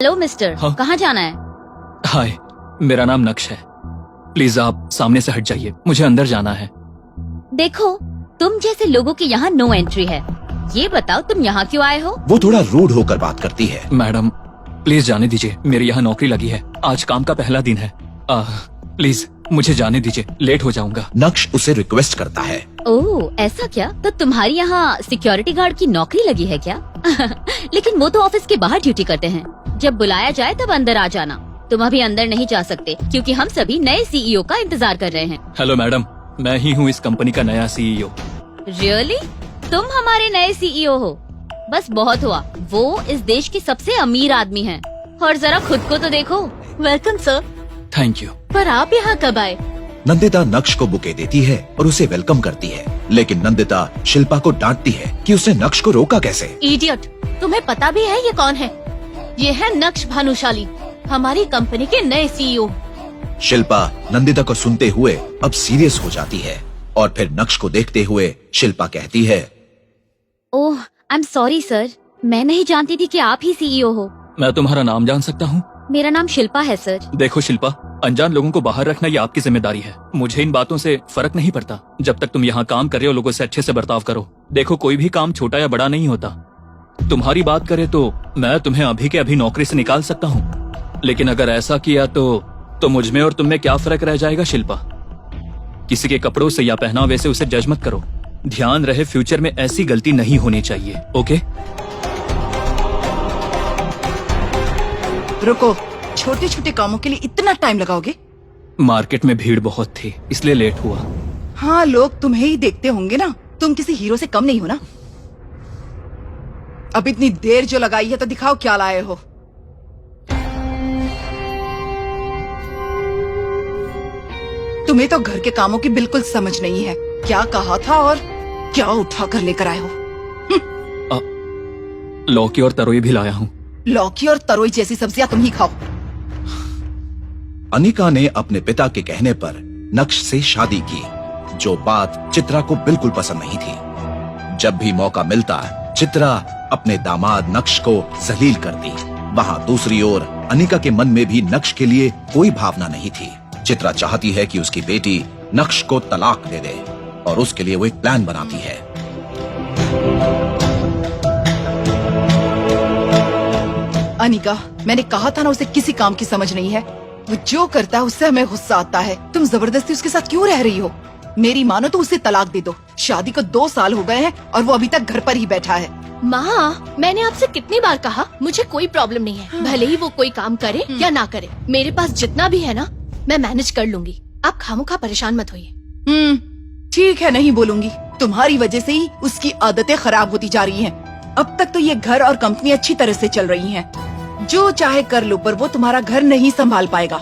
Hello mister, हाँ? कहाँ जाना है? हाय, मेरा नाम नक्श है। प्लीज आप सामने से हट जाइए, मुझे अंदर जाना है। देखो, तुम जैसे लोगों की यहाँ नो एंट्री है। ये बताओ तुम यहाँ क्यों आए हो? वो थोड़ा रूड होकर बात करती है। मैडम प्लीज जाने दीजिए, मेरी यहाँ नौकरी लगी है, आज काम का पहला दिन है। प्लीज मुझे जाने दीजिए, लेट हो जाऊंगा। नक्श उसे रिक्वेस्ट करता है। ओह, ऐसा क्या? तो तुम्हारी यहाँ सिक्योरिटी गार्ड की नौकरी लगी है क्या? लेकिन वो तो ऑफिस के बाहर ड्यूटी करते हैं। जब बुलाया जाए तब अंदर आ जाना। तुम अभी अंदर नहीं जा सकते क्योंकि हम सभी नए सीईओ का इंतजार कर रहे हैं। हेलो मैडम, मैं ही हूँ इस कंपनी का नया सीईओ। रियली? तुम हमारे नए सीईओ हो? बस बहुत हुआ, वो इस देश के सबसे अमीर आदमी हैं। और जरा खुद को तो देखो। Welcome sir. Thank you. पर आप यहाँ कब आए? नंदिता नक्श को बुके देती है और उसे वेलकम करती है, लेकिन नंदिता शिल्पा को डांटती है कि उसने नक्श को रोका कैसे। इडियट, तुम्हें पता भी है ये कौन है? ये है नक्श भानुशाली, हमारी कंपनी के नए सीईओ। शिल्पा नंदिता को सुनते हुए अब सीरियस हो जाती है और फिर नक्श को देखते हुए शिल्पा कहती है, ओह, आई एम सॉरी सर, मैं नहीं जानती थी कि आप ही सीईओ हो। मैं तुम्हारा नाम जान सकता हूँ? मेरा नाम शिल्पा है सर। देखो शिल्पा, अनजान लोगों को बाहर रखना ये आपकी जिम्मेदारी है। मुझे इन बातों से फर्क नहीं पड़ता। जब तक तुम यहाँ काम कर रहे हो, लोगों से अच्छे से बर्ताव करो। देखो, कोई भी काम छोटा या बड़ा नहीं होता। तुम्हारी बात करें तो मैं तुम्हें अभी के अभी नौकरी से निकाल सकता हूँ, लेकिन अगर ऐसा किया तो मुझ में और तुम में क्या फर्क रह जाएगा शिल्पा? किसी के कपड़ों से या पहनावे से उसे जज मत करो। ध्यान रहे, फ्यूचर में ऐसी गलती नहीं होनी चाहिए। ओके? रुको, छोटे छोटे कामों के लिए इतना टाइम लगाओगे? मार्केट में भीड़ बहुत थी, इसलिए लेट हुआ। हाँ, लोग तुम्हें ही देखते होंगे ना, तुम किसी हीरो से कम नहीं हो ना। अब इतनी देर जो लगाई है तो दिखाओ क्या लाए हो। तुम्हें तो घर के कामों की बिल्कुल समझ नहीं है। क्या कहा था और क्या उठा कर लेकर आए हो। लौकी और तरोई भी लाया हूँ। लौकी और तरोई जैसी सब्जियां तुम ही खाओ। अनिका ने अपने पिता के कहने पर नक्श से शादी की, जो बात चित्रा को बिल्कुल पसंद नहीं थी। जब भी मौका मिलता, चित्रा अपने दामाद नक्श को जलील करती। वहाँ दूसरी ओर अनिका के मन में भी नक्श के लिए कोई भावना नहीं थी। चित्रा चाहती है कि उसकी बेटी नक्श को तलाक दे दे और उसके लिए वो एक प्लान बनाती है। अनिका, मैंने कहा था ना, उसे किसी काम की समझ नहीं है। वो जो करता है उससे हमें गुस्सा आता है। तुम जबरदस्ती उसके साथ क्यों रह रही हो? मेरी मानो तो उसे तलाक दे दो। शादी को 2 साल हो गए हैं और वो अभी तक घर पर ही बैठा है। माँ, मैंने आपसे कितनी बार कहा, मुझे कोई प्रॉब्लम नहीं है। भले ही वो कोई काम करे या ना करे, मेरे पास जितना भी है ना, मैं मैनेज कर लूंगी। आप खामोखा परेशान मत होइए। ठीक है, नहीं बोलूंगी। तुम्हारी वजह से ही उसकी आदतें खराब होती जा रही हैं। अब तक तो ये घर और कंपनी अच्छी तरह से चल रही हैं। जो चाहे कर लो, पर वो तुम्हारा घर नहीं संभाल पाएगा।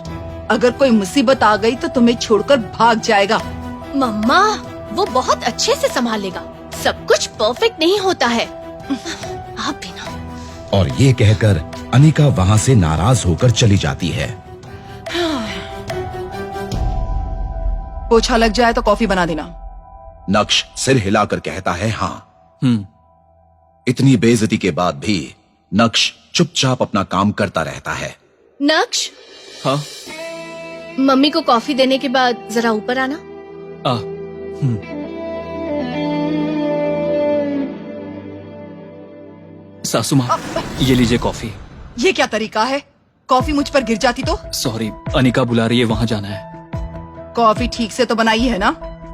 अगर कोई मुसीबत आ गई तो तुम्हें छोड़कर भाग जाएगा। मम्मा, वो बहुत अच्छे से संभाल लेगा। सब कुछ परफेक्ट नहीं होता है। आप भी ना। और ये कहकर अनिका वहाँ से नाराज होकर चली जाती है। पोछा लग जाए तो कॉफी बना देना। नक्श सिर हिलाकर कहता है हाँ। इतनी बेइज्जती के बाद भी नक्श चुपचाप अपना काम करता रहता है। नक्श, हाँ? मम्मी को कॉफी देने के बाद जरा ऊपर आना। सासू माँ, ये लीजिए कॉफी। ये क्या तरीका है? कॉफी मुझ पर गिर जाती तो? सॉरी, अनिका बुला रही है, वहाँ जाना है। कॉफी ठीक से तो बनाई है ना?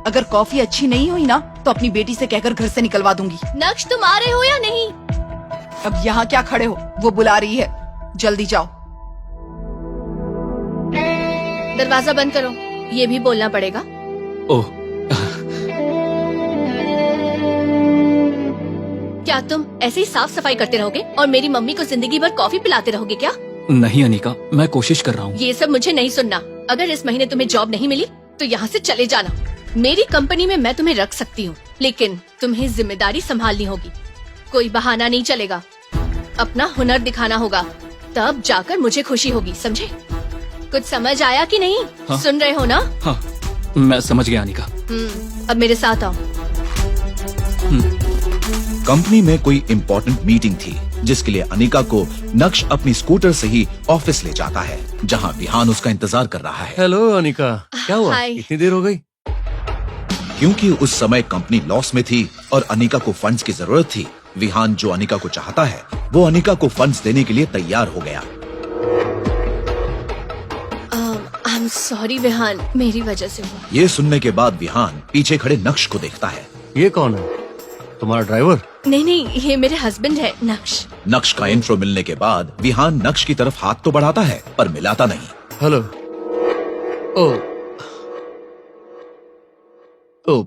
अगर कॉफी अच्छी नहीं हुई ना तो अपनी बेटी से कहकर घर से निकलवा दूंगी। नक्श, तुम आ रहे हो या नहीं? अब यहाँ क्या खड़े हो? वो बुला रही है, जल्दी जाओ। दरवाजा बंद करो, ये भी बोलना पड़ेगा। ओह, क्या तुम ऐसे ही साफ सफाई करते रहोगे और मेरी मम्मी को जिंदगी भर कॉफी पिलाते रहोगे क्या? नहीं अनिका, मैं कोशिश कर रहा हूँ। ये सब मुझे नहीं सुनना। अगर इस महीने तुम्हें जॉब नहीं मिली तो यहाँ से चले जाना। मेरी कंपनी में मैं तुम्हें रख सकती हूँ, लेकिन तुम्हें जिम्मेदारी संभालनी होगी। कोई बहाना नहीं चलेगा। अपना हुनर दिखाना होगा, तब जाकर मुझे खुशी होगी, समझे? कुछ समझ आया कि नहीं? हाँ? सुन रहे हो ना? हाँ, मैं समझ गया अनिका। अब मेरे साथ आओ। कंपनी में कोई इम्पोर्टेंट मीटिंग थी जिसके लिए अनिका को नक्श अपनी स्कूटर से ही ऑफिस ले जाता है, जहाँ विहान उसका इंतजार कर रहा है। हेलो अनिका, क्या हुआ? हाय। इतनी देर हो गई? क्योंकि उस समय कंपनी लॉस में थी और अनिका को फंड्स की जरूरत थी, विहान जो अनिका को चाहता है वो अनिका को फंड्स देने के लिए तैयार हो गया। आई एम सॉरी विहान, मेरी वजह से हुआ। ये सुनने के बाद विहान पीछे खड़े नक्श को देखता है। ये कौन है? तुम्हारा ड्राइवर? नहीं, ये मेरे हस्बैंड है नक्श। नक्श का इंट्रो मिलने के बाद विहान नक्श की तरफ हाथ तो बढ़ाता है पर मिलाता नहीं। हेलो। ओ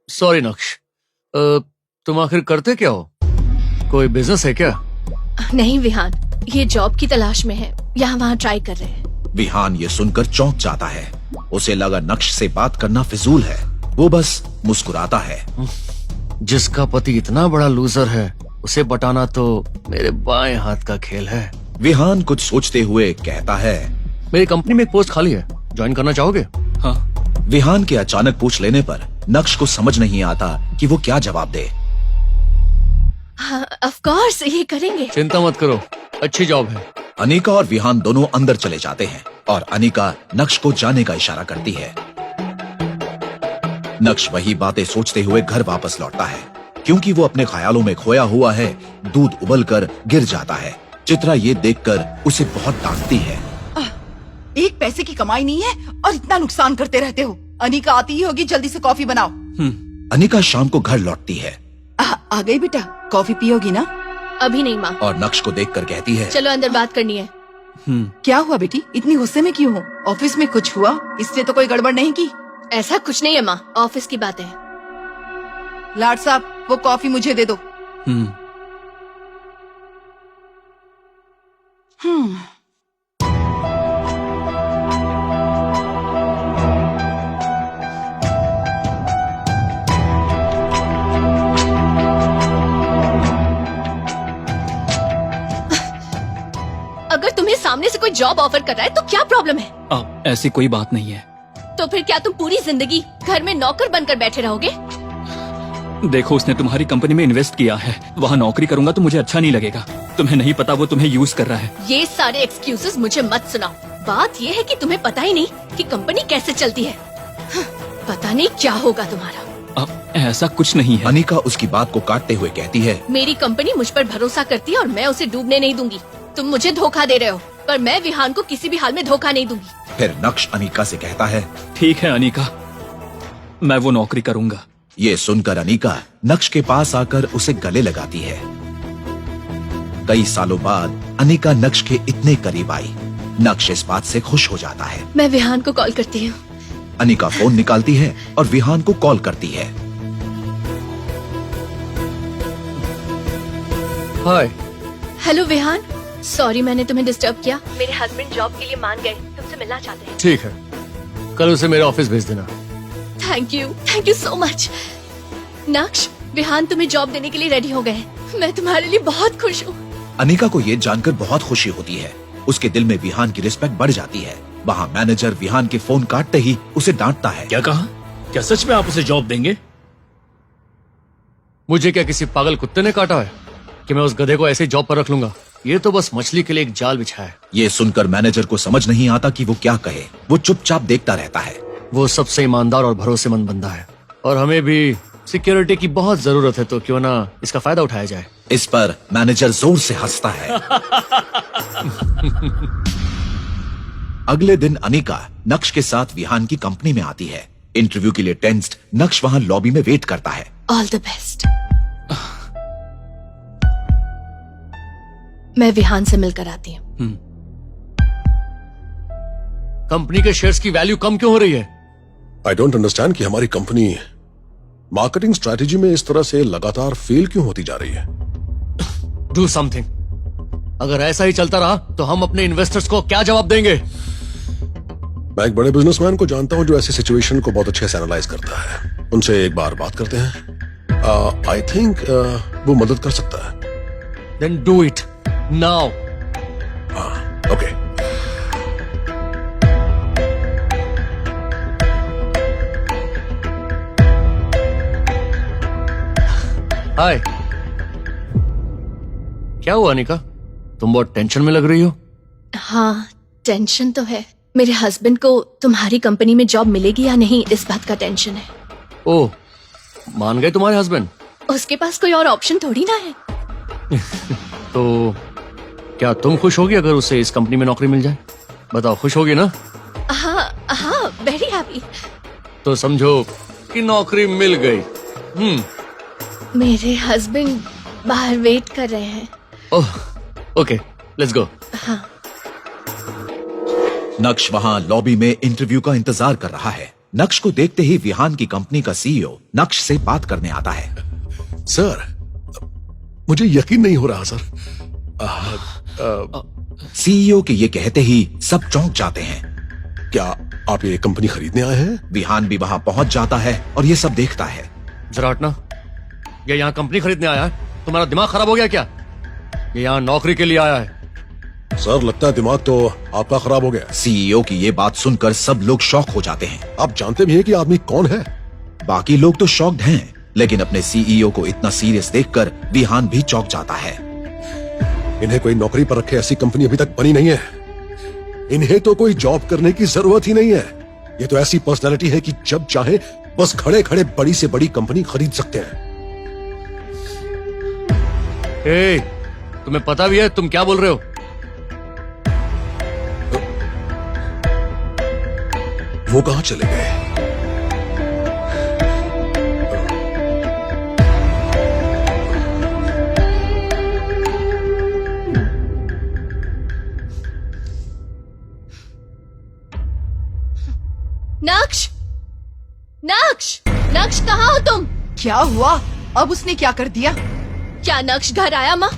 सॉरी नक्श, तुम आखिर करते क्या हो? कोई बिजनेस है क्या? नहीं विहान, ये जॉब की तलाश में है, यहाँ वहाँ ट्राई कर रहे हैं। विहान ये सुनकर चौंक जाता है। उसे लगा नक्श से बात करना फिजूल है। वो बस मुस्कुराता है। जिसका पति इतना बड़ा लूजर है, उसे पटाना तो मेरे बाएं हाथ का खेल है। विहान कुछ सोचते हुए कहता है, मेरी कंपनी में एक पोस्ट खाली है, ज्वाइन करना चाहोगे? हाँ। विहान के अचानक पूछ लेने पर नक्श को समझ नहीं आता कि वो क्या जवाब दे। हाँ, ऑफ कोर्स ये करेंगे। चिंता मत करो, अच्छी जॉब है। अनिका और विहान दोनों अंदर चले जाते हैं और अनिका नक्श को जाने का इशारा करती है। नक्श वही बातें सोचते हुए घर वापस लौटता है। क्योंकि वो अपने ख्यालों में खोया हुआ है, दूध उबलकर गिर जाता है। चित्रा ये देखकर उसे बहुत डांटती है। एक पैसे की कमाई नहीं है और इतना नुकसान करते रहते हो। अनिका आती ही होगी, जल्दी से कॉफी बनाओ। अनिका शाम को घर लौटती है आ गई बेटा, कॉफी पियोगी ना? अभी नहीं माँ, और नक्श को देखकर कहती है, चलो अंदर बात करनी है। क्या हुआ बेटी, इतनी गुस्से में क्यों हो? ऑफिस में कुछ हुआ? इसने तो कोई गड़बड़ नहीं की? ऐसा कुछ नहीं है माँ, ऑफिस की बातें हैं। लाड साहब, वो कॉफी मुझे दे दो। अगर तुम्हें सामने से कोई जॉब ऑफर कर रहा है तो क्या प्रॉब्लम है? ऐसी कोई बात नहीं है। तो फिर क्या तुम पूरी जिंदगी घर में नौकर बनकर बैठे रहोगे? देखो, उसने तुम्हारी कंपनी में इन्वेस्ट किया है, वहाँ नौकरी करूंगा तो मुझे अच्छा नहीं लगेगा। तुम्हें नहीं पता वो तुम्हें यूज कर रहा है। ये सारे एक्सक्यूजेस मुझे मत सुनाओ। बात ये है कि तुम्हें पता ही नहीं कि कंपनी कैसे चलती है। पता नहीं क्या होगा तुम्हारा। ऐसा कुछ नहीं है। अनिका उसकी बात को काटते हुए कहती है, मेरी कंपनी मुझ पर भरोसा करती है और मैं उसे डूबने नहीं दूंगी। तुम मुझे धोखा दे रहे हो, पर मैं विहान को किसी भी हाल में धोखा नहीं दूंगी। फिर नक्श अनिका से कहता है, ठीक है अनिका, मैं वो नौकरी करूंगा। ये सुनकर अनिका नक्श के पास आकर उसे गले लगाती है। कई सालों बाद अनिका नक्श के इतने करीब आई। नक्श इस बात से खुश हो जाता है। मैं विहान को कॉल करती हूँ। अनिका फोन निकालती है और विहान को कॉल करती है। हाय। हेलो विहान, सॉरी मैंने तुम्हें डिस्टर्ब किया। मेरे हस्बैंड जॉब के लिए मान गए, तुमसे मिलना चाहते हैं। ठीक है, कल उसे मेरे ऑफिस भेज देना। Thank you so much. नक्श, विहान तुम्हें जॉब देने के लिए रेडी हो गए हैं। मैं तुम्हारे लिए बहुत खुश हूँ। अनिका को ये जानकर बहुत खुशी होती है। उसके दिल में विहान की रिस्पेक्ट बढ़ जाती है। वहाँ मैनेजर विहान के फोन काटते ही उसे डांटता है। क्या कहा? क्या सच में आप उसे जॉब देंगे? मुझे क्या किसी पागल कुत्ते ने काटा है कि मैं उस गधे को ऐसे जॉब पर रख लूंगा? ये तो बस मछली के लिए एक जाल बिछा है। ये सुनकर मैनेजर को समझ नहीं आता कि वो क्या कहे। वो चुपचाप देखता रहता है। वो सबसे ईमानदार और भरोसेमंद बंदा है और हमें भी सिक्योरिटी की बहुत जरूरत है, तो क्यों ना इसका फायदा उठाया जाए। इस पर मैनेजर जोर से हंसता है। अगले दिन अनिका नक्श के साथ विहान की कंपनी में आती है। इंटरव्यू के लिए टेंस्ड नक्श वहाँ लॉबी में वेट करता है। All the best. मैं विहान से मिलकर आती हूँ। कंपनी के शेयर्स की वैल्यू कम क्यों हो रही है? आई डोंट अंडरस्टैंड कि हमारी कंपनी मार्केटिंग स्ट्रैटेजी में इस तरह से लगातार फेल क्यों होती जा रही है। Do something. अगर ऐसा ही चलता रहा तो हम अपने इन्वेस्टर्स को क्या जवाब देंगे? मैं एक बड़े बिजनेसमैन को जानता हूं जो ऐसी सिचुएशन को बहुत अच्छे से एनालाइज करता है। उनसे एक बार बात करते हैं। आई थिंक वो मदद कर सकता है। Then do it now. Okay. Hi. क्या हुआ अनिका, तुम बहुत टेंशन में लग रही हो? हाँ, टेंशन तो है। मेरे हस्बैंड को तुम्हारी कंपनी में जॉब मिलेगी या नहीं, इस बात का टेंशन है। ओह, मान गए तुम्हारे हस्बैंड? उसके पास कोई और ऑप्शन थोड़ी ना है। तो क्या तुम खुश होगी अगर उसे इस कंपनी में नौकरी मिल जाए? बताओ, खुश होगी ना? हाँ हाँ, वेरी हैप्पी। तो समझो कि नौकरी मिल गई। मेरे हस्बैंड बाहर वेट कर रहे हैं। ओह, ओके, लेट्स गो। हाँ। नक्श वहां लॉबी में इंटरव्यू का इंतजार कर रहा है। नक्श को देखते ही विहान की कंपनी का सीईओ नक्श से बात करने आता है। सर, मुझे यकीन नहीं हो रहा सर। सीईओ के ये कहते ही सब चौंक जाते हैं। क्या आप ये कंपनी खरीदने आए हैं? विहान भी वहां पहुंच जाता है और ये सब देखता है। जरा हटना, ये यहाँ कंपनी खरीदने आया है? तुम्हारा दिमाग खराब हो गया क्या? ये यहाँ नौकरी के लिए आया है। सर, लगता है दिमाग तो आपका खराब हो गया। सीईओ की ये बात सुनकर सब लोग शॉक हो जाते हैं। आप जानते भी हैं कि आदमी कौन है? बाकी लोग तो शॉक्ड हैं, लेकिन अपने सीईओ को इतना सीरियस देखकर विहान भी चौंक जाता है। इन्हें कोई नौकरी पर रखे ऐसी कंपनी अभी तक बनी नहीं है। इन्हें तो कोई जॉब करने की जरूरत ही नहीं है। ये तो ऐसी पर्सनालिटी है कि जब चाहे बस खड़े खड़े बड़ी से बड़ी कंपनी खरीद सकते हैं। ए, तुम्हें पता भी है तुम क्या बोल रहे हो? वो कहां चले गए? नक्श, नक्श, नक्श कहाँ हो तुम? क्या हुआ? अब उसने क्या कर दिया? क्या नक्श घर आया माँ?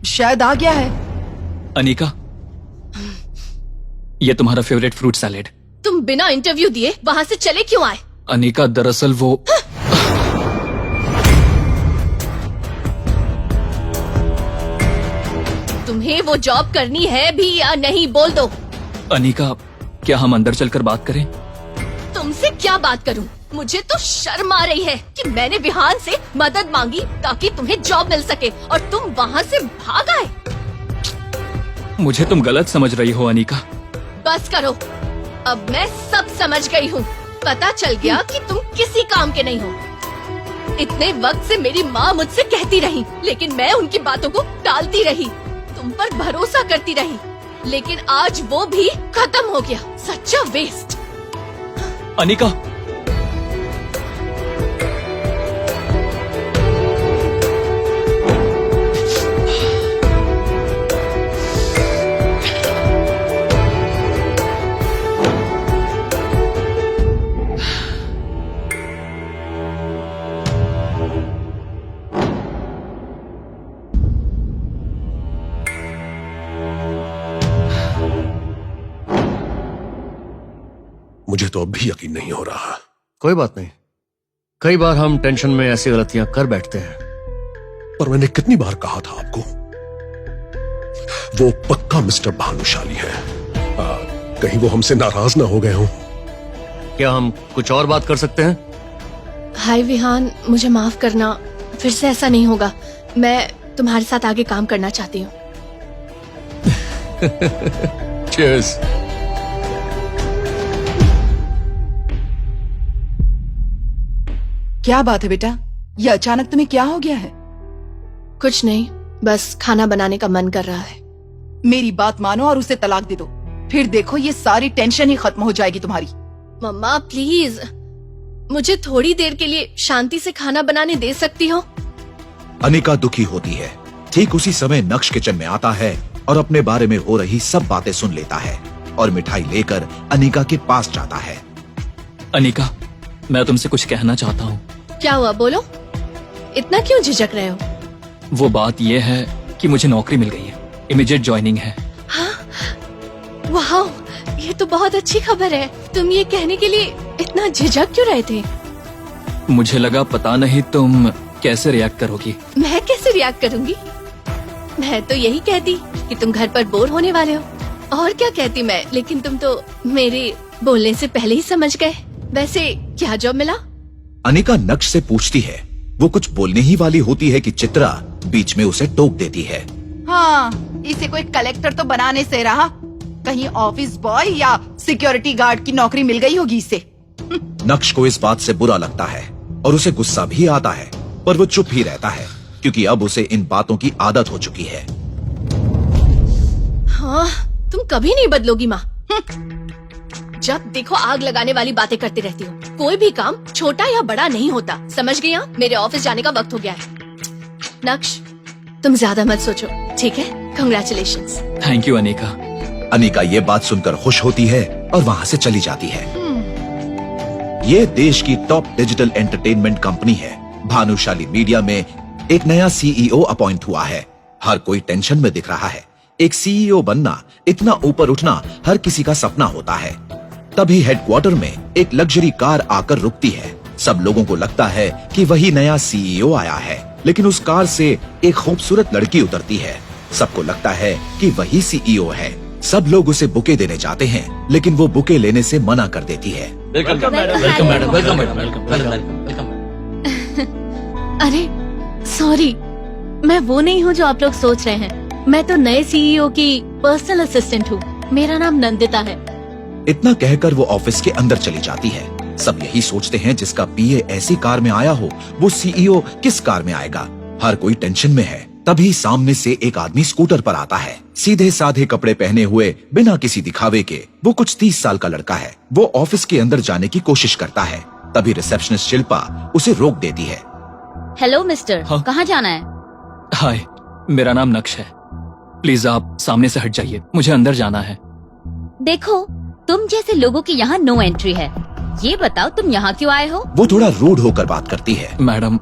शायद आ गया है। अनिका, ये तुम्हारा फेवरेट फ्रूट सैलेड। तुम बिना इंटरव्यू दिए वहाँ से चले क्यों आए? अनिका, दरअसल वो तुम्हें वो जॉब करनी है भी या नहीं, बोल दो। अनिका, क्या हम अंदर चलकर बात करें? तुमसे क्या बात करूं? मुझे तो शर्म आ रही है कि मैंने विहान से मदद मांगी ताकि तुम्हें जॉब मिल सके और तुम वहाँ से भाग आए। मुझे तुम गलत समझ रही हो अनिका। बस करो, अब मैं सब समझ गई हूँ। पता चल गया कि तुम किसी काम के नहीं हो। इतने वक्त से मेरी माँ मुझसे कहती रही, लेकिन मैं उनकी बातों को टालती रही, तुम पर भरोसा करती रही, लेकिन आज वो भी खत्म हो गया। सच्चा वेस्ट। अनिका, मुझे तो अब भी यकीन नहीं हो रहा। कोई बात नहीं, कई बार हम टेंशन में ऐसी गलतियां कर बैठते हैं। पर मैंने कितनी बार कहा था आपको, वो पक्का मिस्टर भानुशाली है। कहीं वो हमसे नाराज ना हो गए हों। क्या हम कुछ और बात कर सकते हैं? हाय विहान, मुझे माफ करना, फिर से ऐसा नहीं होगा। मैं तुम्हारे साथ आगे काम करना चाहती हूँ। Cheers. क्या बात है बेटा? ये अचानक तुम्हें क्या हो गया है? कुछ नहीं, बस खाना बनाने का मन कर रहा है। मेरी बात मानो और उसे तलाक दे दो, फिर देखो ये सारी टेंशन ही खत्म हो जाएगी तुम्हारी। मम्मा प्लीज, मुझे थोड़ी देर के लिए शांति से खाना बनाने दे सकती हो? अनिका दुखी होती है। ठीक उसी समय नक्श किचन में आता है और अपने बारे में हो रही सब बातें सुन लेता है और मिठाई लेकर अनिका के पास जाता है। अनिका, मैं तुमसे कुछ कहना चाहता हूँ। क्या हुआ, बोलो। इतना क्यों झिझक रहे हो? वो बात ये है कि मुझे नौकरी मिल गई है, इमीडिएट ज्वाइनिंग है। वाह, ये तो बहुत अच्छी खबर है। तुम ये कहने के लिए इतना झिझक क्यों रहे थे? मुझे लगा पता नहीं तुम कैसे रिएक्ट करोगी। मैं कैसे रिएक्ट करूंगी? मैं तो यही कहती कि तुम घर पर बोर होने वाले हो, और क्या कहती मैं, लेकिन तुम तो मेरे बोलने से पहले ही समझ गए। वैसे क्या जॉब मिला? अनिका नक्श से पूछती है, वो कुछ बोलने ही वाली होती है कि चित्रा बीच में उसे टोक देती है। हाँ, इसे कोई कलेक्टर तो बनाने से रहा, कहीं ऑफिस बॉय या सिक्योरिटी गार्ड की नौकरी मिल गई होगी इसे। नक्श को इस बात से बुरा लगता है और उसे गुस्सा भी आता है, पर वो चुप ही रहता है क्योंकि अब उसे इन बातों की आदत हो चुकी है। हाँ, तुम कभी नहीं बदलोगी माँ। जब देखो आग लगाने वाली बातें करती रहती हो। कोई भी काम छोटा या बड़ा नहीं होता, समझ गई? मेरे ऑफिस जाने का वक्त हो गया है। नक्श, तुम ज्यादा मत सोचो, ठीक है? Congratulations. Thank you Anika. Anika ये बात सुनकर खुश होती है और वहाँ से चली जाती है। ये देश की टॉप डिजिटल एंटरटेनमेंट कंपनी है। भानुशाली मीडिया में एक नया सीईओ अपॉइंट हुआ है। हर कोई टेंशन में दिख रहा है। एक सीईओ बनना, इतना ऊपर उठना हर किसी का सपना होता है। तभी हेडक्वार्टर में एक लग्जरी कार आकर रुकती है। सब लोगों को लगता है कि वही नया सीईओ आया है, लेकिन उस कार से एक खूबसूरत लड़की उतरती है। सबको लगता है कि वही सीईओ है। सब लोग उसे बुके देने जाते हैं, लेकिन वो बुके लेने से मना कर देती है। Welcome madam, welcome madam, welcome madam, welcome. अरे सॉरी, मैं वो नहीं हूँ जो आप लोग सोच रहे हैं। मैं तो नए सीईओ की पर्सनल असिस्टेंट हूँ। मेरा नाम नंदिता है। इतना कहकर वो ऑफिस के अंदर चली जाती है। सब यही सोचते हैं जिसका पीए ऐसी कार में आया हो, वो सीईओ किस कार में आएगा। हर कोई टेंशन में है। तभी सामने से एक आदमी स्कूटर पर आता है। सीधे साधे कपड़े पहने हुए, बिना किसी दिखावे के। वो कुछ 30 साल का लड़का है। वो ऑफिस के अंदर जाने की कोशिश करता है। तभी रिसेप्शनिस्ट शिल्पा उसे रोक देती है। हेलो मिस्टर, हाँ? कहाँ जाना है? हाय, मेरा नाम नक्श है। प्लीज आप सामने से हट जाइए, मुझे अंदर जाना है। देखो, तुम जैसे लोगों की यहाँ नो एंट्री है। ये बताओ तुम यहाँ क्यों आए हो? वो थोड़ा रूड होकर बात करती है। मैडम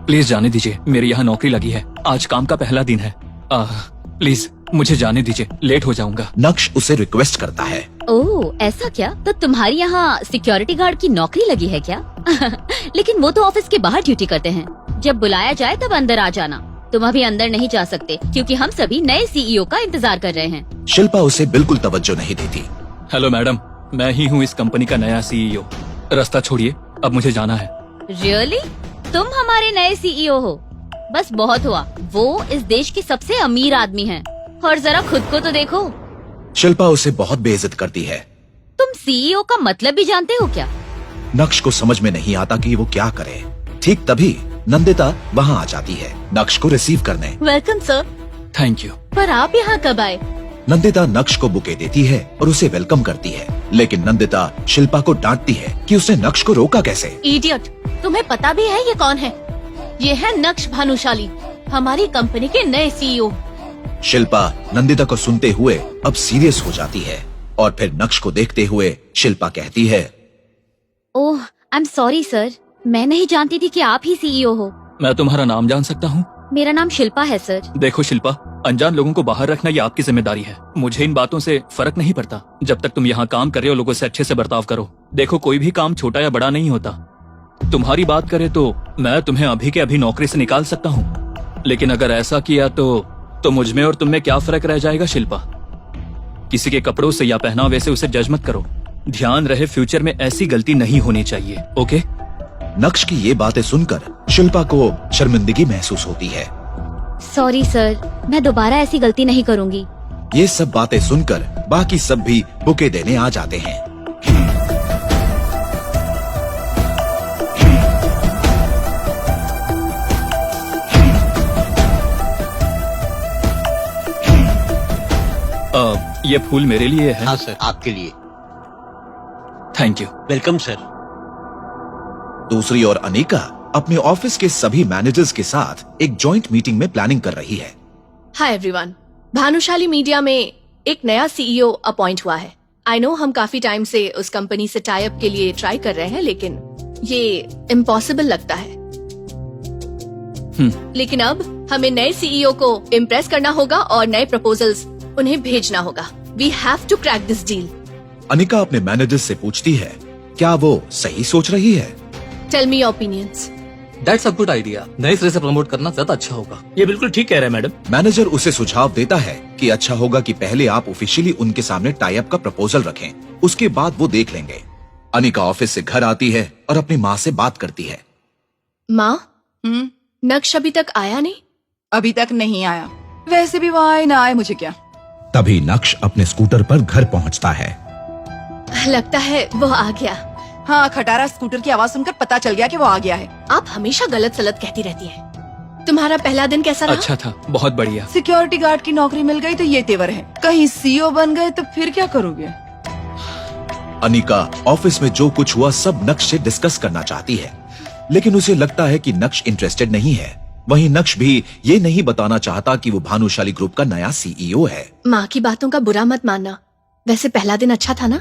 प्लीज जाने दीजिए, मेरी यहाँ नौकरी लगी है। आज काम का पहला दिन है। प्लीज मुझे जाने दीजिए, लेट हो जाऊंगा। नक्श उसे रिक्वेस्ट करता है। ओह, ऐसा क्या? तो तुम्हारी यहाँ सिक्योरिटी गार्ड की नौकरी लगी है क्या? लेकिन वो तो ऑफिस के बाहर ड्यूटी करते हैं। जब बुलाया जाए तब अंदर आ जाना। तुम अभी अंदर नहीं जा सकते क्योंकि हम सभी नए सीईओ का इंतजार कर रहे हैं। शिल्पा उसे बिल्कुल तवज्जो नहीं देती। हेलो मैडम, मैं ही हूँ इस कंपनी का नया सीईओ। रास्ता छोड़िए, अब मुझे जाना है। रियली? तुम हमारे नए सीईओ हो? बस बहुत हुआ। वो इस देश के सबसे अमीर आदमी हैं। और जरा खुद को तो देखो। शिल्पा उसे बहुत बेइज्जत करती है। तुम सीईओ का मतलब भी जानते हो क्या? नक्श को समझ में नहीं आता कि वो क्या करे। ठीक तभी नंदिता वहाँ आ जाती है नक्श को रिसीव करने। Welcome sir. Thank you. पर आप यहाँ कब आए? नंदिता नक्श को बुके देती है और उसे वेलकम करती है, लेकिन नंदिता शिल्पा को डांटती है कि उसने नक्श को रोका कैसे। इडियट, तुम्हें पता भी है ये कौन है? ये है नक्श भानुशाली, हमारी कंपनी के नए सीईओ। शिल्पा नंदिता को सुनते हुए अब सीरियस हो जाती है और फिर नक्श को देखते हुए शिल्पा कहती है, ओह, आई एम सॉरी सर। मैं नहीं जानती थी कि आप ही सीईओ हो। मैं तुम्हारा नाम जान सकता हूँ? मेरा नाम शिल्पा है सर। देखो शिल्पा, अनजान लोगों को बाहर रखना ये आपकी जिम्मेदारी है। मुझे इन बातों से फर्क नहीं पड़ता। जब तक तुम यहाँ काम कर रहे हो, लोगों से अच्छे से बर्ताव करो। देखो, कोई भी काम छोटा या बड़ा नहीं होता। तुम्हारी बात करे तो मैं तुम्हें अभी के अभी नौकरी से निकाल सकता हूँ, लेकिन अगर ऐसा किया तो मुझ में और तुम में क्या फर्क रह जाएगा शिल्पा? किसी के कपड़ों से या पहनावे से उसे जज मत करो। ध्यान रहे, फ्यूचर में ऐसी गलती नहीं होनी चाहिए। ओके? नक्श की ये बातें सुनकर शिल्पा को शर्मिंदगी महसूस होती है। सॉरी सर, मैं दोबारा ऐसी गलती नहीं करूँगी। ये सब बातें सुनकर बाकी सब भी बुके देने आ जाते हैं। ये फूल मेरे लिए है। हाँ सर, आपके लिए। Thank you. Welcome sir. दूसरी ओर अनिका अपने ऑफिस के सभी मैनेजर्स के साथ एक जॉइंट मीटिंग में प्लानिंग कर रही है। हाय एवरीवन, भानुशाली मीडिया में एक नया सीईओ अपॉइंट हुआ है। आई नो हम काफी टाइम से उस कंपनी से टाई अप के लिए ट्राई कर रहे हैं, लेकिन ये इम्पॉसिबल लगता है। लेकिन अब हमें नए सीईओ को इम्प्रेस करना होगा और नए प्रपोजल्स उन्हें भेजना होगा। We have to crack this deal. Anika अपने मैनेजर से पूछती है, क्या वो सही सोच रही है? Tell me your opinions. That's a good idea. नए सिरे से प्रमोट करना ज्यादा अच्छा होगा। ये बिल्कुल ठीक कह रहे हैं मैडम। मैनेजर उसे सुझाव देता है कि अच्छा होगा कि पहले आप ऑफिशियली उनके सामने टाई अप का प्रपोजल रखें, उसके बाद वो देख लेंगे। अनिका ऑफिस से घर आती है और अपनी माँ से बात करती है। माँ, नक्श अभी तक आया नहीं? अभी तक नहीं आया। वैसे भी वो आए ना आए मुझे क्या। तभी नक्श अपने स्कूटर पर घर पहुंचता है। लगता है वो आ गया। हाँ, खटारा स्कूटर की आवाज सुनकर पता चल गया कि वो आ गया है। आप हमेशा गलत सलत कहती रहती हैं। तुम्हारा पहला दिन कैसा रहा? अच्छा था, बहुत बढ़िया। सिक्योरिटी गार्ड की नौकरी मिल गई तो ये तेवर है, कहीं सीईओ बन गए तो फिर क्या करोगे? अनिका ऑफिस में जो कुछ हुआ सब नक्श से डिस्कस करना चाहती है, लेकिन उसे लगता है कि नक्श इंटरेस्टेड नहीं है। वहीं नक्श भी ये नहीं बताना चाहता कि वो भानुशाली ग्रुप का नया सीईओ है। माँ की बातों का बुरा मत मानना। वैसे पहला दिन अच्छा था ना?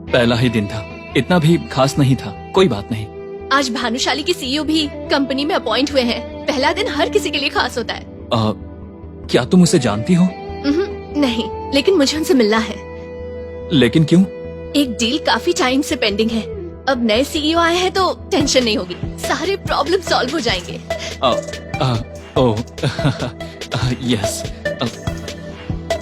पहला ही दिन था, इतना भी खास नहीं था। कोई बात नहीं। आज भानुशाली की सीईओ भी कंपनी में अपॉइंट हुए हैं। पहला दिन हर किसी के लिए खास होता है। क्या तुम उसे जानती हो? नहीं, लेकिन मुझे उनसे मिलना है। लेकिन क्यों? एक डील काफी टाइम से पेंडिंग है। अब नए सीईओ आए हैं तो टेंशन नहीं होगी, सारे प्रॉब्लम सॉल्व हो जाएंगे। यस।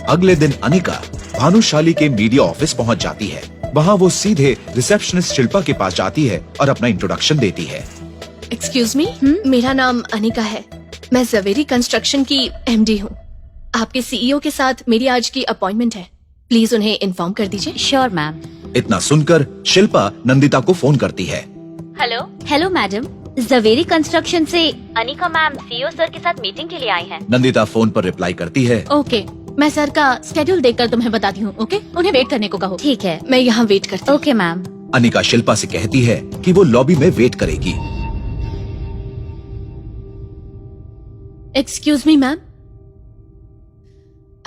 अगले दिन अनिका भानुशाली के मीडिया ऑफिस पहुंच जाती है। वहां वो सीधे रिसेप्शनिस्ट शिल्पा के पास जाती है और अपना इंट्रोडक्शन देती है। एक्सक्यूज मी, मेरा नाम अनिका है। मैं जवेरी कंस्ट्रक्शन की एमडी हूँ। आपके सीईओ के साथ मेरी आज की अपॉइंटमेंट है। प्लीज उन्हें इन्फॉर्म कर दीजिए। Sure ma'am. इतना सुनकर शिल्पा नंदिता को फोन करती है। हेलो मैडम, जवेरी कंस्ट्रक्शन से अनिका मैम सीईओ सर के साथ मीटिंग के लिए आई हैं। नंदिता फोन पर रिप्लाई करती है। ओके, मैं सर का स्केड्यूल देखकर तुम्हें बताती हूँ। ओके, उन्हें वेट करने को कहो। ठीक है। मैं यहाँ वेट करती हूँ। Okay ma'am. अनिका शिल्पा से कहती है कि वो लॉबी में वेट करेगी। Excuse me ma'am.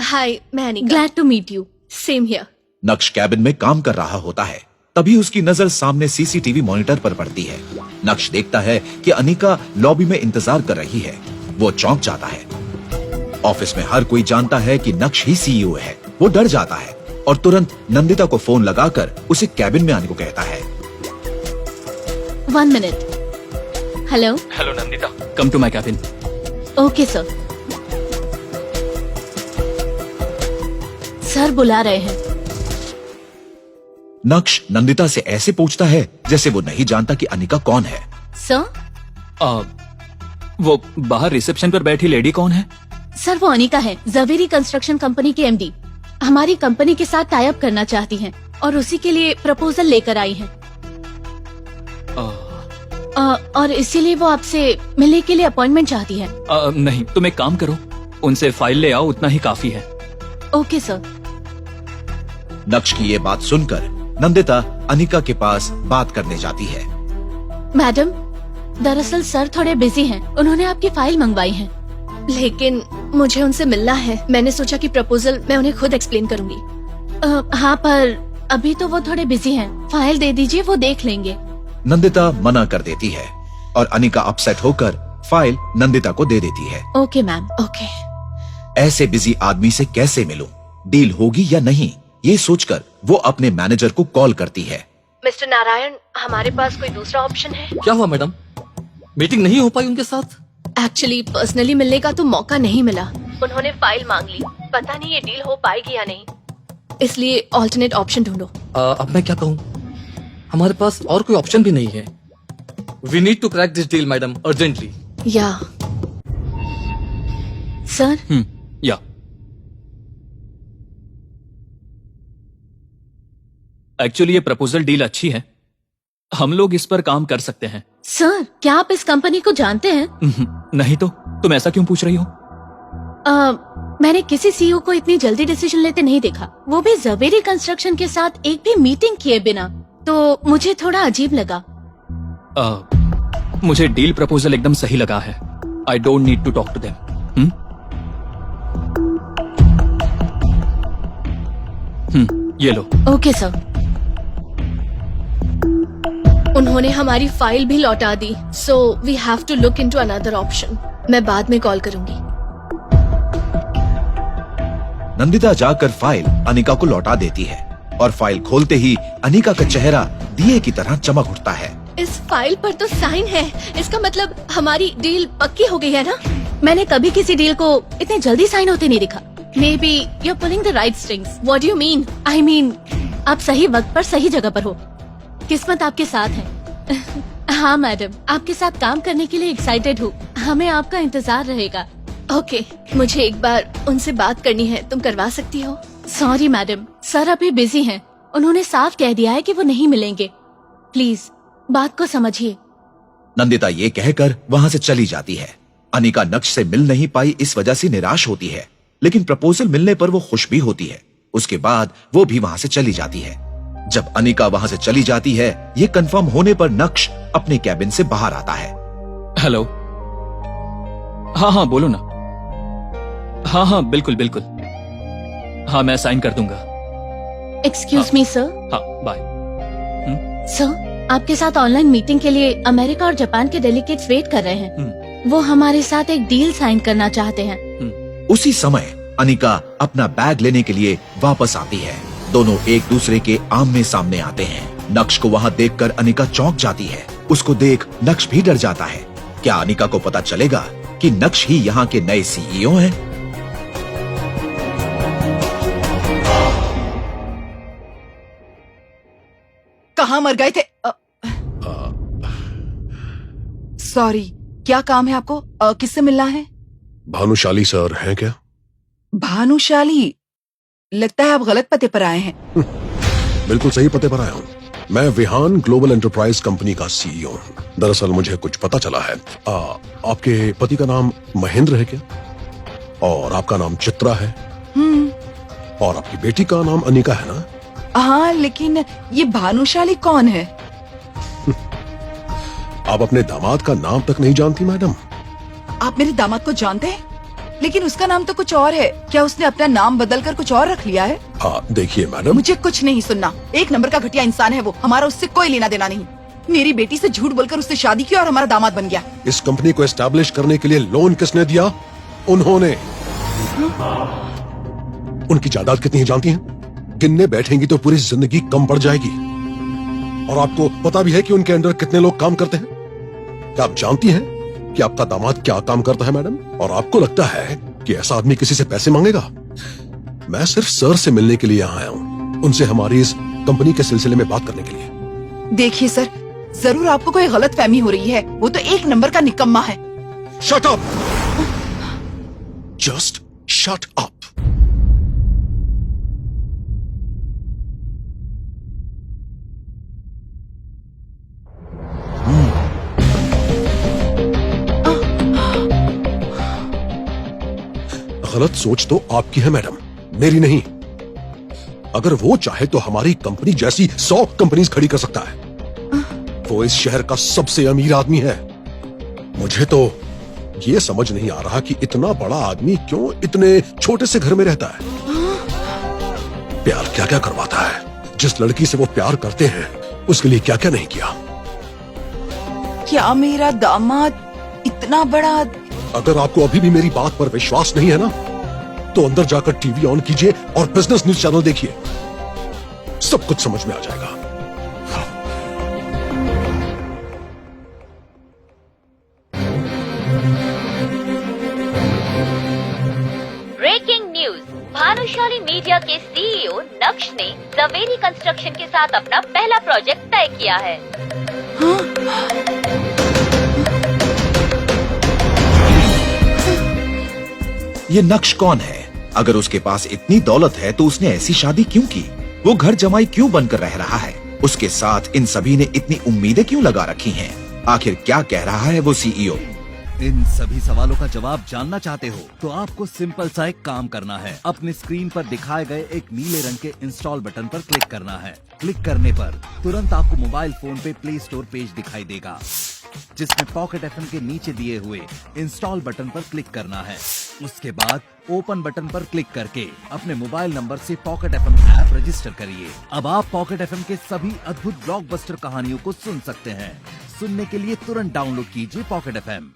हाय, मैं Anika. Glad to meet you. Same here. Naksh cabin में काम कर रहा होता है। तभी उसकी नजर सामने सीसीटीवी मॉनिटर पर पड़ती है। नक्श देखता है कि अनिका लॉबी में इंतजार कर रही है। वो चौंक जाता है। ऑफिस में हर कोई जानता है कि नक्श ही सीईओ है। वो डर जाता है और तुरंत नंदिता को फोन लगाकर उसे कैबिन में आने को कहता है। 1 minute. Hello Nandita, come to my cabin. Okay sir. Sir बुला रहे हैं। नक्श नंदिता से ऐसे पूछता है जैसे वो नहीं जानता कि अनिका कौन है। सर? वो बाहर रिसेप्शन पर बैठी लेडी कौन है? सर, वो अनिका है, जवेरी कंस्ट्रक्शन कंपनी की एमडी। हमारी कंपनी के साथ टाई अप करना चाहती हैं और उसी के लिए प्रपोजल लेकर आई हैं। और इसीलिए वो आपसे मिलने के लिए अपॉइंटमेंट चाहती है। नहीं, तुम एक काम करो, उनसे फाइल ले आओ, उतना ही काफी है। Okay sir. नक्श की ये बात सुनकर नंदिता अनिका के पास बात करने जाती है। मैडम, दरअसल सर थोड़े बिजी हैं। उन्होंने आपकी फाइल मंगवाई है, लेकिन मुझे उनसे मिलना है। मैंने सोचा कि प्रपोजल मैं उन्हें खुद एक्सप्लेन करूंगी। हाँ, पर अभी तो वो थोड़े बिजी हैं। फाइल दे दीजिए, वो देख लेंगे। नंदिता मना कर देती है और अनिका अपसेट होकर फाइल नंदिता को दे देती है। Okay ma'am, okay. ऐसे बिजी आदमी से कैसे मिलूं? डील होगी या नहीं, ये सोचकर वो अपने मैनेजर को कॉल करती है। मिस्टर नारायण, हमारे पास कोई दूसरा ऑप्शन है? क्या हुआ मैडम, मीटिंग नहीं हो पाई उनके साथ? एक्चुअली पर्सनली मिलने का तो मौका नहीं मिला। उन्होंने फाइल मांग ली। पता नहीं ये डील हो पाएगी या नहीं, इसलिए ऑल्टरनेट ऑप्शन ढूंढो। अब मैं क्या कहूँ, हमारे पास और कोई ऑप्शन भी नहीं है। We need to crack this deal madam, urgently. या सर? या एक्चुअली ये प्रपोजल डील अच्छी है, हम लोग इस पर काम कर सकते हैं। सर, क्या आप इस कंपनी को जानते हैं? नहीं तो तुम ऐसा क्यों पूछ रही हो? मैंने किसी सीईओ को इतनी जल्दी डिसीजन लेते नहीं देखा, वो भी जवेरी कंस्ट्रक्शन के साथ एक भी मीटिंग किए बिना। तो मुझे थोड़ा अजीब लगा। मुझे डील प्रपोजल एकदम सही लगा है। I don't need to talk to them. ये लो। Okay sir. उन्होंने हमारी फाइल भी लौटा दी, so we have to look into another option. मैं बाद में कॉल करूंगी। नंदिता जाकर फाइल अनिका को लौटा देती है और फाइल खोलते ही अनिका का चेहरा दिए की तरह चमक उठता है। इस फाइल पर तो साइन है, इसका मतलब हमारी डील पक्की हो गई है ना? मैंने कभी किसी डील को इतने जल्दी साइन होते नहीं देखा। Maybe you are pulling the right strings. What do you mean? I mean आप सही वक्त पर सही जगह पर हो। किस्मत आपके साथ है। हाँ मैडम, आपके साथ काम करने के लिए एक्साइटेड हूँ। हमें आपका इंतजार रहेगा। ओके, मुझे एक बार उनसे बात करनी है, तुम करवा सकती हो? सॉरी मैडम, सर अभी बिजी हैं। उन्होंने साफ कह दिया है कि वो नहीं मिलेंगे। प्लीज बात को समझिए। नंदिता ये कहकर वहां से चली जाती है। अनिका नक्श से मिल नहीं पाई इस वजह से निराश होती है, लेकिन प्रपोजल मिलने पर वो खुश भी होती है। उसके बाद वो भी वहां से चली जाती है। जब अनिका वहां से चली जाती है, ये कंफर्म होने पर नक्श अपने कैबिन से बाहर आता है। हेलो। हाँ हाँ बोलो ना। हाँ हाँ बिल्कुल बिल्कुल। हाँ मैं साइन कर दूंगा। Excuse me sir. हाँ बाय। सर, आपके साथ ऑनलाइन मीटिंग के लिए अमेरिका और जापान के डेलीगेट्स वेट कर रहे हैं। वो हमारे साथ एक डील साइन करना चाहते हैं। उसी समय अनिका अपना बैग लेने के लिए वापस आती है। दोनों एक दूसरे के आमने सामने आते हैं। नक्श को वहां देखकर अनिका चौंक जाती है। उसको देख नक्श भी डर जाता है। क्या अनिका को पता चलेगा कि नक्श ही यहाँ के नए सीईओ हैं? कहाँ मर गए थे? सॉरी, क्या काम है आपको? किससे मिलना है? भानुशाली सर हैं क्या? भानुशाली? लगता है आप गलत पते पर आए हैं। बिल्कुल सही पते पर आया हूँ। मैं विहान ग्लोबल एंटरप्राइज कंपनी का सीईओ हूँ। दरअसल मुझे कुछ पता चला है। आपके पति का नाम महेंद्र है क्या? और आपका नाम चित्रा है? और आपकी बेटी का नाम अनिका है ना? हाँ, लेकिन ये भानुशाली कौन है? आप अपने दामाद का नाम तक नहीं जानती मैडम? आप मेरे दामाद को जानते हैं, लेकिन उसका नाम तो कुछ और है। क्या उसने अपना नाम बदलकर कुछ और रख लिया है? हाँ देखिए मैडम, मुझे कुछ नहीं सुनना। एक नंबर का घटिया इंसान है वो। हमारा उससे कोई लेना देना नहीं। मेरी बेटी से झूठ बोलकर उससे शादी की और हमारा दामाद बन गया। इस कंपनी को एस्टैब्लिश करने के लिए लोन किसने दिया? उन्होंने। उनकी जायदाद कितनी है जानती हैं? गिनने बैठेंगी तो पूरी जिंदगी कम पड़ जाएगी। और आपको पता भी है कि उनके अंडर कितने लोग काम करते हैं? क्या आप जानती हैं कि आपका दामाद क्या काम करता है मैडम? और आपको लगता है कि ऐसा आदमी किसी से पैसे मांगेगा? मैं सिर्फ सर से मिलने के लिए यहाँ आया हूँ, उनसे हमारी इस कंपनी के सिलसिले में बात करने के लिए। देखिए सर, जरूर आपको कोई गलत फहमी हो रही है। वो तो एक नंबर का निकम्मा है। Shut up! Just shut up! गलत सोच तो आपकी है मैडम, मेरी नहीं। अगर वो चाहे तो हमारी कंपनी जैसी 100 कंपनीज खड़ी कर सकता है। वो इस शहर का सबसे अमीर आदमी है। मुझे तो ये समझ नहीं आ रहा कि इतना बड़ा आदमी क्यों इतने छोटे से घर में रहता है। प्यार क्या क्या करवाता है। जिस लड़की से वो प्यार करते हैं उसके लिए क्या क्या नहीं किया। क्या मेरा दामाद इतना बड़ा? अगर आपको अभी भी मेरी बात पर विश्वास नहीं है ना, तो अंदर जाकर टीवी ऑन कीजिए और बिजनेस न्यूज चैनल देखिए। सब कुछ समझ में आ जाएगा। Breaking news. भानुशाली मीडिया के सीईओ नक्श ने जवेरी कंस्ट्रक्शन के साथ अपना पहला प्रोजेक्ट तय किया है। ये नक्श कौन है? अगर उसके पास इतनी दौलत है तो उसने ऐसी शादी क्यों की? वो घर जमाई क्यों बनकर रह रहा है? उसके साथ इन सभी ने इतनी उम्मीदें क्यों लगा रखी हैं? आखिर क्या कह रहा है वो सीईओ? इन सभी सवालों का जवाब जानना चाहते हो तो आपको सिंपल सा एक काम करना है। अपने स्क्रीन पर दिखाए गए एक नीले रंग के इंस्टॉल बटन पर क्लिक करना है। क्लिक करने पर तुरंत आपको मोबाइल फोन पे प्ले स्टोर पेज दिखाई देगा, जिसमें पॉकेट एफएम के नीचे दिए हुए इंस्टॉल बटन पर क्लिक करना है। उसके बाद ओपन बटन पर क्लिक करके अपने मोबाइल नंबर से पॉकेट एफएम ऐप रजिस्टर करिए। अब आप पॉकेट एफएम के सभी अद्भुत ब्लॉकबस्टर कहानियों को सुन सकते हैं। सुनने के लिए तुरंत डाउनलोड कीजिए पॉकेट एफएम।